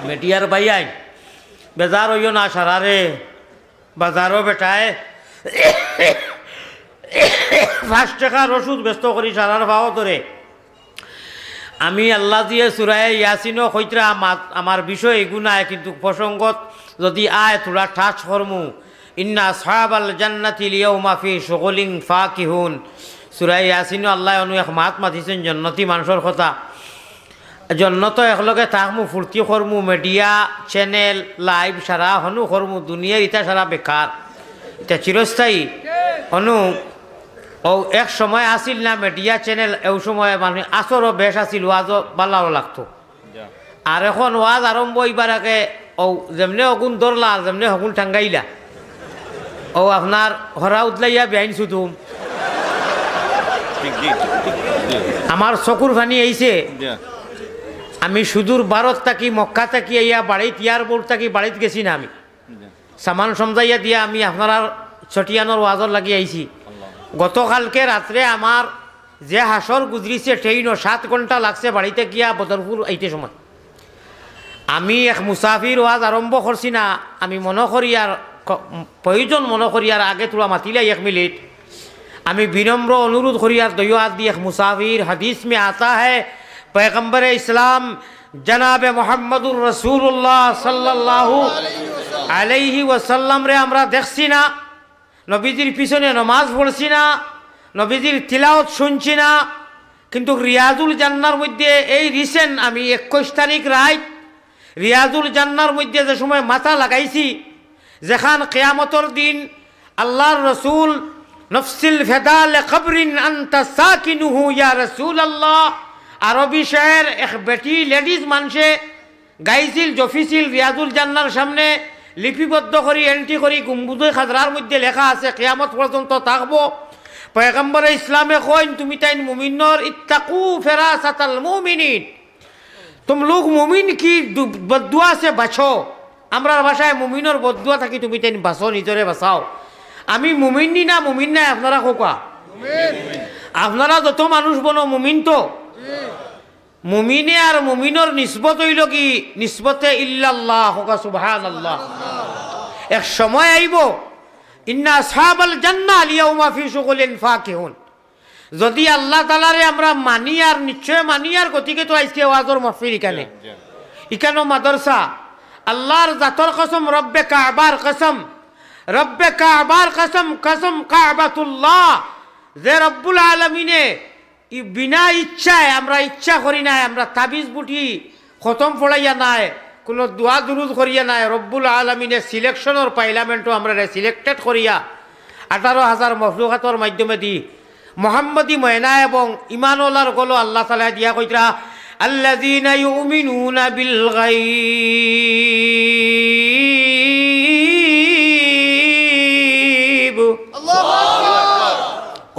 মেটিয়ার বাইয়াই বেজার হইও না সারারে বাজারও বেটায় 5 টাকার ওষুধ ব্যস্ত করি সারার ভাও ধরে আমি আল্লাহ দিয়ে সুরায় ইয়াসিনও কইতরা আমার বিষয় এগুনায় কিন্তু প্রসঙ্গত যদি আয় তোরা ঠাস করমু ইন্না আসহাবাল জান্নাতিল ইয়াউমা ফি শুগুলিন ফাকিহুন সুরায় ইয়াসিনও আল্লাহ অনু এক মাত মাতিছেন জান্নাতি মানুষের কথা জন্নত একলগে থাকমু ফুর্তি করমু মিডিয়া চ্যানেল লাইভ সারা হনু করমু দুনিয়ার ইটা সারা বেকার এটা চিরস্থায়ী হনু ও এক সময় আসিল না মিডিয়া চ্যানেল এই সময় মানে আসরও বেশ আসিল ওয়াজও ভালো লাগতো আর এখন ওয়াজ আরম্ভ হইবার আগে ও যেমনি অগুন ধরলা যেমনি হগুন টাঙ্গাইলা ও আপনার হরা উতলাইয়া বেআইন শুধু আমার চকুর ফানি আইছে আমি সুদূর ভারত থাকি মক্কা থাকি ইয়া বাড়িত এয়ারপোর্ট থাকি বাড়িত গেছি না আমি সামান সমজাইয়া দিয়া আমি আপনার ছটিয়ানোর ওয়াজর লাগি আইছি গতকালকে রাত্রে আমার যে হাসর গুজরিছে ট্রেনও 7 ঘন্টা লাগছে বাড়িতে গিয়া বদরপুর আইতে সময় আমি এক মুসাফির ওয়াজ আরম্ভ করছি না আমি মনে করি আর প্রয়োজন মনে করি আর আগে তোরা মাতিলাই 1 মিনিট আমি বিনম্র অনুরোধ করি আর দইও হাত দিয়ে এক মুসাফির হাদিস में आता है पैगंबर इस्लाम जनाब मोहम्मदुर रसूलुल्लाह सल्लल्लाहु अलैहि वसल्लम रे আমরা দেখছি না নবীজির পিছনে নামাজ পড়ছি না নবীজির তিলাওয়াত শুনছি না কিন্তু রিয়াজুল জান্নার মধ্যে এই রিসেন্ট আমি 21 তারিখ রাত রিয়াজুল জান্নার মধ্যে যে সময় মাথা লাগাইছি যেখান কিয়ামতের দিন আল্লাহর রাসূল নফসিল ফিদা লিকবরিন আনতা সাকিনুহু ইয়া রাসূলুল্লাহ আরবি শায়ের এক বেটি লেডিজ মানুষে গাইছিল জফিছিল রিয়াজুল জান্নার সামনে লিপিবদ্ধ করি এন্ট্রি করি গুম্বুদে খাজরার মধ্যে লেখা আছে কিয়ামত পর্যন্ত থাকবো পয়গম্বর ইসলামে কইন তুমি তাইন মুমিনর ইত্তাকু ফিরাসাতাল মুমিনিন तुम लोग मुमिन की बददुआ से बचो আমরা ভাষায় মুমিনের বদদুয়া থাকি তুমি তাইন বাঁচো নিজরে বাঁচাও আমি মুমিন নি না মুমিন না আপনারা কোকা মুমিন আপনারা যত মানুষ বনো মুমিন তো মুমিনে আর মুমিনের নিসবত হইল কি নিসবতে ইল্লাল্লাহ হোকা সুবহানাল্লাহ এক সময় আইব ইন্না আসহাবাল জান্নাহ আলিয়াউমা ফি শুগুলিন ফাকিহুন যদি আল্লাহ তাআলারে আমরা মানি আর নিশ্চয় মানি আর গতিকে তো আজকে ওয়াজর মাহফিল এখানে মাদ্রাসা আল্লাহর জাতর কসম রব্বে কাবার কসম রব্বে কাবার কসম কসম কাবাতুল্লাহ যে রব্বুল আলামিনে বিনা ইচ্ছায় আমরা ইচ্ছা করি নাই আমরা তাবিজ বুটি খতম পড়াইয়া নাই কোনো দোয়া দুরুদ করিয়া নাই রব্বুল আলামিনে সিলেকশনের পার্লামেন্টও আমরা সিলেক্টেড করিয়া 18,000 মখলুকাতের মাধ্যমে দি মুহাম্মদি ময়না এবং ইমানওয়ালার গলো আল্লাহ তাআলা দিয়া কইতরা আল্লাযীনা ইউমিনুনা বিল গায়ব আল্লাহু আকবার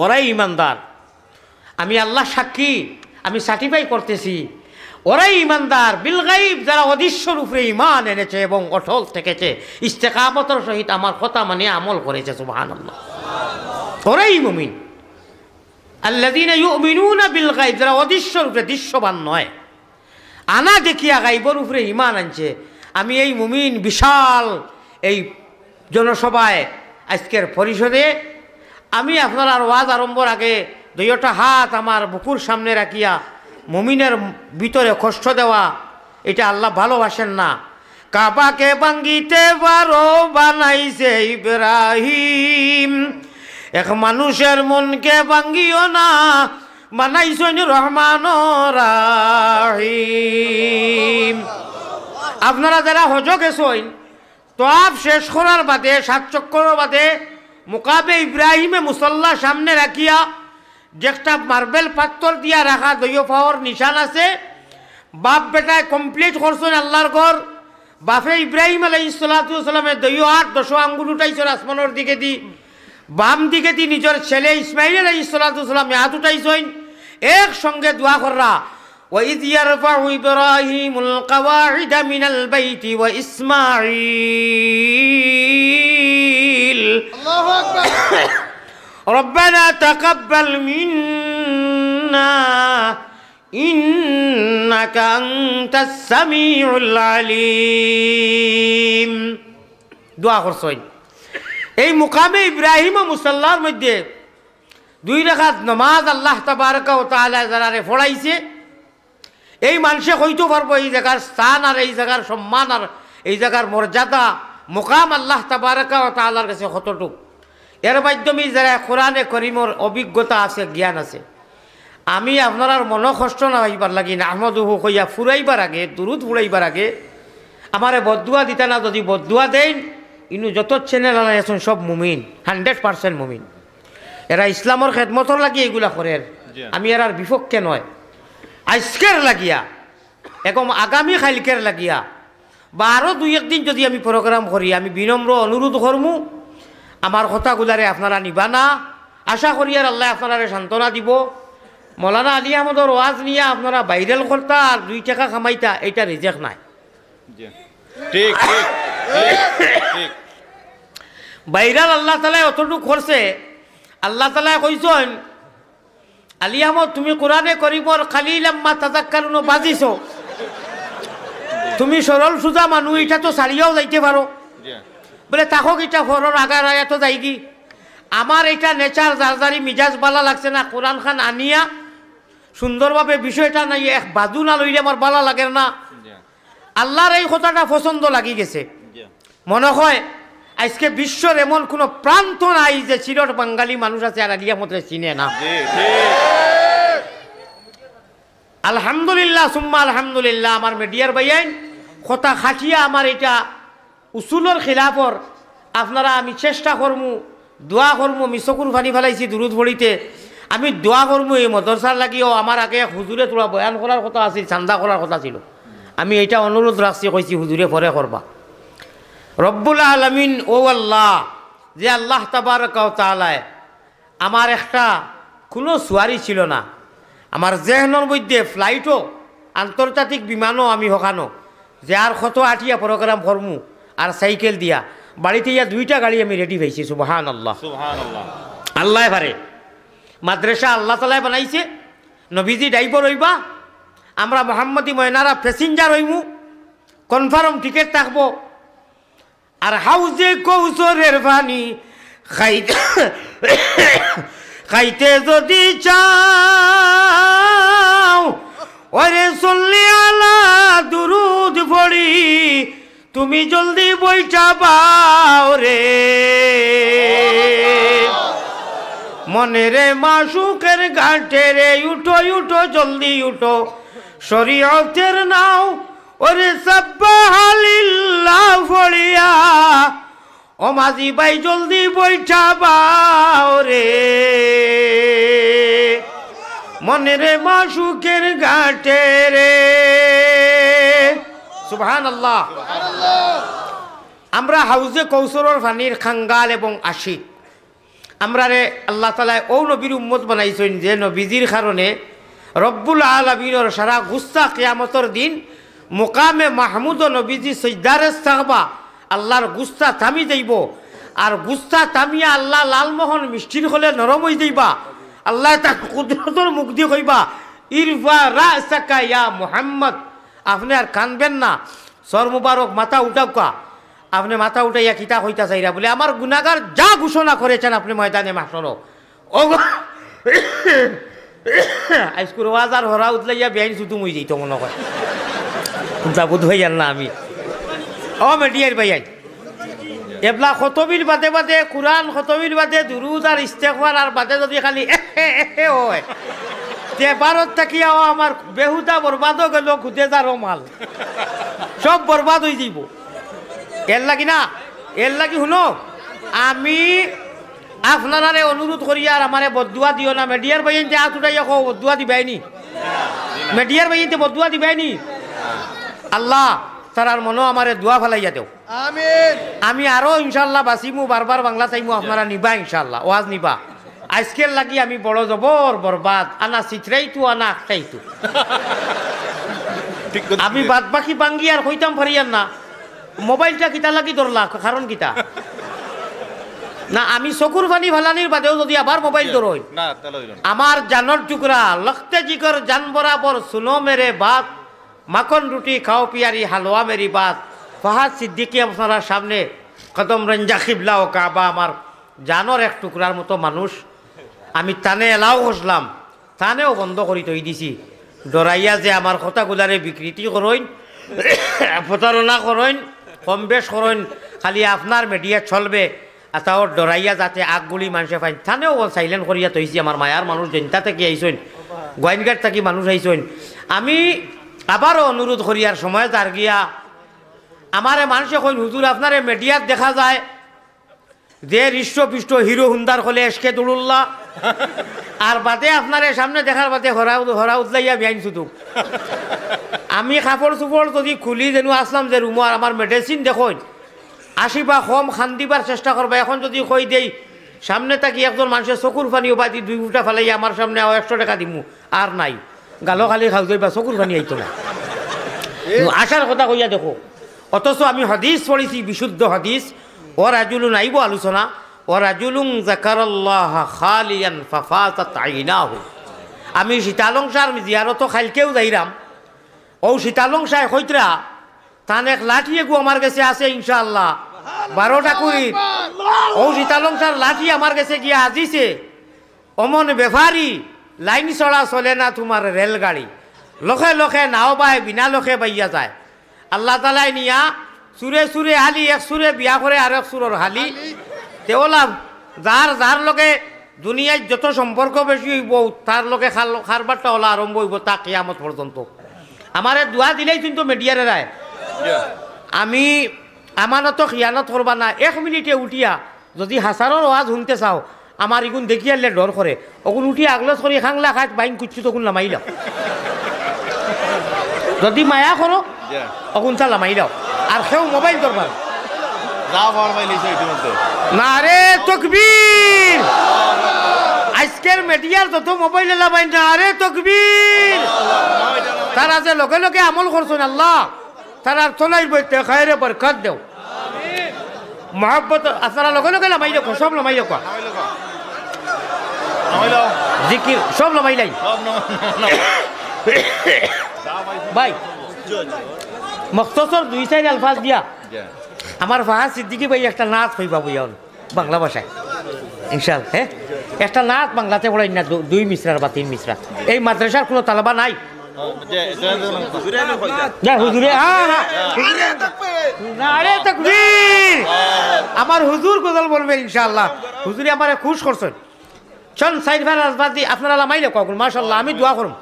ওরাই ইমানদার আমি আল্লাহ সাক্ষী আমি সার্টিফাই করতেছি ওরাই ইমানদার বিল গায়ব যারা অদৃশ্যর উপরে ঈমান এনেছে এবং অটল থেকেছে ইস্তেকামতের সহিত আমার কথা মানে আমল করেছে সুবহানাল্লাহ ওরাই মুমিন আল্লাযীনা ইউমিনুনা বিল গায়ব যারা অদৃশ্যর উপরে দৃশ্যবান নয় আনা দেখিয়া গায়বের উপরে ঈমান আনছে আমি এই মুমিন বিশাল এই জনসভায় আজকের পরিষদে আমি আপনার আর ওয়াজ আরম্ভর আগে দুইটা হাত আমার বুকুর সামনে রাখিয়া মুমিনের ভিতরে কষ্ট দেওয়া এটা আল্লাহ ভালোবাসেন না কাবাকে ভাঙ্গিতে পারো বানাইছে ইব্রাহিম এক মানুষের মনকে ভাঙ্গিও না বানাইছেন রহমান রাহিম আপনারা যারা হজ গেছেন তোয়াফ শেষ করার বাদে 7 চক্কর বাদে মুকাবে ইব্রাহিমে মুসল্লা সামনে রাখিয়া যেটা মার্বেল পাথর দিয়া রাখা দইও পাওয়ার নিশান আছে বাপ বেটায় কমপ্লিট করছেন আল্লাহর ঘর বাপে ইব্রাহিম আলাইহিস সালাতু ওয়াস সালামের দইও 10 আঙ্গুল উঠাইছেন আসমানের দিকে দি বাম দিকে দি নিজের ছেলে ইসমাইল আলাইহিস সালাতু ওয়াস সালাম হাত উঠাইছেন একসঙ্গে দোয়া কররা وإذ يرفع إبراهيم القواعد من البيت وإسماعيل الله أكبر ربنا تقبل منا ইন্নাকা আনতাস সামিউল আলিম। দোয়া করছেন। এই মুকামে ইব্রাহিম ও মুসাল্লার মধ্যে 2 রাকাত নামাজ আল্লাহ তাবারক ওয়া তাআলা যারারে পড়াইছে, এই মানুষে হইতে পারবো এই জায়গার স্থান আর এই জায়গার সম্মান আর এই জায়গার মর্যাদা মুকাম আল্লাহ তাবারক ওয়া তাআলার কাছে কতটুক। এর মাধ্যমে যারা কোরআনে করিমর অভিজ্ঞতা আছে, জ্ঞান আছে, আমি আপনার মনো কষ্ট না হইবার লাগি না আহমদুহু কইয়া ফুরাইবার আগে, দুরুদ ফুরাইবার আগে আমারে বদুয়া দিতা না। যদি বদুয়া দেন, ইনু যত চ্যানেল আছেন সব মুমিন, 100% মুমিন। এরা ইসলামর খেদমতর লাগি এগুলা করে, আমি এরার বিপক্ষে নয়। আজকের লাগিয়া এখন আগামী কালকের লাগিয়া বা আরও 2-1 দিন যদি আমি প্রোগ্রাম করি, আমি বিনম্র অনুরোধ করমু আমার কথাগুলারে আপনারা নিবা না। আশা করি আর আল্লাহ আপনারা সান্ত্বনা দিব। মৌলানা আলী আহমদর ওয়াজ নিয়ে আপনারা ভাইরাল করতা আর 2 টাকা কামাইতা, এটা রিজেক্ট নাই। ঠিক ঠিক ঠিক। ভাইরাল আল্লাহ তাআলা অতটুকু করছে। আল্লাহ তাআলা কইছেন, আলী আহমদ তুমি কোরআনে করিমর কালিলাম্মা তাযাক্কারুন বাজিছো, তুমি সরল সুজা মানুষ, এটা তো ছাড়িয়াও যাইতে পারো। বলে তাকক এটা ফরর আগার আয়াত যাই কি, আমার এটা নেচার জারজারি মিজাজ বালা লাগছে না, কোরআন খান আনিয়া সুন্দরভাবে বিষয়টা নাই এক বাজু না লইলে আমার বালা লাগে না। আল্লাহর এই কথাটা পছন্দ লাগি গেছে। মনে হয় আজকে বিশ্বর এমন কোনো প্রান্ত নাই যে চিরট বাঙালি মানুষ আছে আর আলিয়া মতে চিনে না। আলহামদুলিল্লাহ সুম্মা আলহামদুলিল্লাহ। আমার মিডিয়ার ভাইয়ান কথা খাটিয়া আমার এটা উসুলর খিলাফর আপনারা আমি চেষ্টা করমু, দোয়া করমু। আমি চকুর পানি ফেলাইছি দুরুদ পড়িতে, আমি দোয়া করমু এই মদরসার লাগিও। আমার আগে হুজুরে তোরা বয়ান করার কথা আছিল, চান্দা করার কথা ছিল, আমি এটা অনুরোধ রাখছি, কইছি হুজুরে পরে করবা। রব্বুল আলামিন ও আল্লাহ, যে আল্লাহ তাবারক ওয়া তাআলা আমার একটা কোনো সুয়ারি ছিল না, আমার জেহনের মধ্যে ফ্লাইটও আন্তর্জাতিক বিমানও আমি হকানো যে আর কত আটিয়া প্রোগ্রাম করমু আর সাইকেল দিয়া বাড়িতে ইয়া 2টা গাড়ি আমি রেডি হয়েছি। সুবহানাল্লাহ সুবহানাল্লাহ। আল্লাহ পারে মাদ্রাসা আল্লাহ তাআলা বানাইছে, নবীজি ড্রাইভার হইবা, আমরা মোহাম্মদী ময়নারা প্যাসেঞ্জার হইমু, কনফার্ম টিকিট থাকবো। আর হাউজে কৌসরের পানি খাইতে যদি চাও, ওরে সল্লি আলা দুরুদ পড়ি তুমি জলদি বইটা পাও রে। মনে রে মাসুকের ঘাটে রে উঠো উঠো জলদি উঠো, শরীয়তের নাও ওরে সাব্বাহালিল্লাহ ফড়িয়া, ও মাঝি ভাই জলদি বইটা পাও রে। মনে রে মাসুকের ঘাটে রে। সুবহানাল্লাহ। আমরা হাউজে কৌসরের পানির খাঙ্গাল এবং আশিক, আমরা রে আল্লাহ তাআলা ও নবীর উম্মত বানাইছেন যে নবীজির কারণে রব্বুল আলামিনের সারা গুস্তা কিয়ামতের দিন মুকামে মাহমুদ ও নবীজি সিজদারে থাকবা, আল্লাহর গুস্তা থামি যাইব। আর গুস্তা থামিয়া আল্লাহ লালমোহন মিষ্টির হলে নরম হয়ে যাইবা। আল্লাহ তার কুদরতর মুখ দিয়ে কইবা, ইরফা রাসাকা ইয়া মুহাম্মদ, আপনি আর কানবেন না, সর মুবারক মাথা উঠাকা। আপনি মাথা উঠাইয়া কিতা হইতা চাইরা বলে আমার গুনাহগার যা ঘোষণা করেছেন আপনি ময়দানে মাহশর ও আজকুর ওয়াজার হরা উতলাইয়া বেআইন শুধু মুই যাইতো মনে হয় তা বুধ হইয়ার না আমি ও মেডিয়ার ভাইয়াই এবলা খতবির বাদে বাদে কোরআন খতবির বাদে দুরুদ আর ইস্তেগফার আর বাদে যদি খালি হয় তে ভারত থাকিয়াও আমার বেহুদা বরবাদও গেল খুদে যারও মাল সব বরবাদ হয়ে যাইব। এর লাগি না, এর লাগি শুনো, আমি আপনারে অনুরোধ করি আর আমারে বদুয়া দিও না। মেডিয়ার বাইনতে হাত উঠাইয়া কো বদুয়া দিবাইনি, মেডিয়ার বাইনতে বদুয়া দিবাইনি। আল্লাহ তারার মনো আমারে দোয়া ফেলাইয়া দেও, আমিন। আমি আরো ইনশাল্লাহ বাঁচিমু, বারবার বাংলা চাইমু, আপনারা নিবা ইনশাল্লাহ, ওয়াজ নিবা। আজকের লাগি আমি বড় জবর বরবাদ, আনা চিত্রাইতু আনা আখটাইতু। আমি বাদ বাকি বাঙ্গি আর কইতাম পারিয়ার না। মোবাইলটা কিতা লাগি ধরলা, কারণ কিতা না আমি চকুর পানি ফালানির বাদেও যদি আবার মোবাইল ধরই না তাহলে হইল না। আমার জানর টুকরা লখতে জিকর জান বরাবর সুনো মেরে বাত মাখন রুটি খাও পিয়ারি হালুয়া মেরি বাত ফাহাদ সিদ্দিকী আপনার সামনে কদম রঞ্জা খিবলা ও কাবা আমার জানর এক টুকরার মতো মানুষ আমি তানে এলাও বসলাম তানেও বন্ধ করি তৈ দিছি ডরাইয়া যে আমার কথাগুলারে বিকৃতি করইন প্রতারণা করইন কম বেশ করইন খালি আপনার মিডিয়া চলবে তাও ডরাইয়া যাতে আগগুলি মানুষে পাইন থানেও সাইলেন্ট করিয়া তৈছি আমার মায়ার মানুষ জনতা থেকে আইসইন গোয়াইনঘাট থাকি মানুষ আইসইন আমি আবারও অনুরোধ করিয়ার সময় তার গিয়া আমারে মানুষে কইন হুজুর আপনারে মিডিয়াত দেখা যায় যে হৃষ্টপুষ্ট হিরো হুন্দার হলে এসকে দুলুল্লাহ আর বাদে আপনারে সামনে দেখার বাদে হরা উদলাইয়া বিয়াইন শুধু আমি কাপড় চুপড় যদি খুলি যেন আসলাম যে রুমার আমার মেডিসিন দেখুন আসিবা কম খান দিবার চেষ্টা করবা এখন যদি কই দেই সামনে থাকি একজন মানুষের চকুর পানি উপাধি 2 ফুটা ফেলাই আমার সামনে 100 টাকা দিমু আর নাই গালো খালি খাও যাইবা চকুর পানি আইতো না আসার কথা কইয়া দেখো অথচ আমি হাদিস পড়েছি বিশুদ্ধ হাদিস ও রাজুলুন আইব আলোচনা ও রাজুলুন যাকারাল্লাহ খালিয়ান ফাফাতাত আইনাহু আমি শীতালংসার জিয়ারত খাইলকেও যাইরাম ও শীতালংসায় কইতরা তান এক লাঠি এগু আমার কাছে আছে ইনশাআল্লাহ 12টা কুড়ি ও শীতালংসার লাঠি আমার কাছে গিয়া আজিছে অমন বেফারি লাইন চড়া চলে না তোমার রেলগাড়ি লখে লখে নাও বাই বিনা লখে বাইয়া যায় আল্লাহ তালাই নিয়া সুরে সুরে হালি এক সুরে বিয়া করে আর এক সুরের হালি তেওলা যার যার লগে দুনিয়ায় যত সম্পর্ক বেশি হইব তার লগে খারবারটা ওলা আরম্ভ হইব তা কিয়ামত পর্যন্ত আমারে দোয়া দিলেই কিন্তু মিডিয়ারে রায় আমি আমানত খিয়ানত করবা না 1 মিনিটে উঠিয়া যদি হাসারর আওয়াজ শুনতে চাও আমার ইগুন দেখি আনলে ডর করে ওগুন উঠিয়া আগলস করি খাংলা খাত বাইন কুচ্ছু তখন নামাইলাম যদি মায়া করো অগুন চা নামাইলাও আর সেও মোবাইল দরবার যা ফরমাইলিছে ইতিমধ্যে না রে তকবীর আজকের মিডিয়ার যত মোবাইল লাগাই না রে তকবীর তারা যে লগে লগে আমল করছেন আল্লাহ তারা চলাই বইতে খায়রে বরকত দেও মহব্বত আপনারা লগে লগে লামাই দেখো সব লামাই দেখো জিকির সব লামাই লাই ভাই মখতসর 2-4 আলফাজ দিয়া আমার ফাহাদ সিদ্দিকী ভাই একটা নাচ হইবা বইয়া বাংলা ভাষায় ইনশাআল্লাহ হ্যাঁ একটা নাচ বাংলাতে পড়াই না 2 মিসরার বা 3 মিসরা এই মাদ্রাসার কোনো তালাবা নাই হুজুরে আরে তাকবীর আমার হুজুর গজল বলবে ইনশাআল্লাহ হুজুরে আমারে খুশ করছেন চল সাইড ভাই রাজবাদি আপনারা লামাইলে কখন মাশাআল্লাহ আমি দোয়া করুম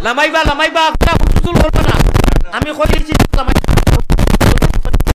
লামাইবা আপনারা হুজুর করবে না আমি কইছি লামাই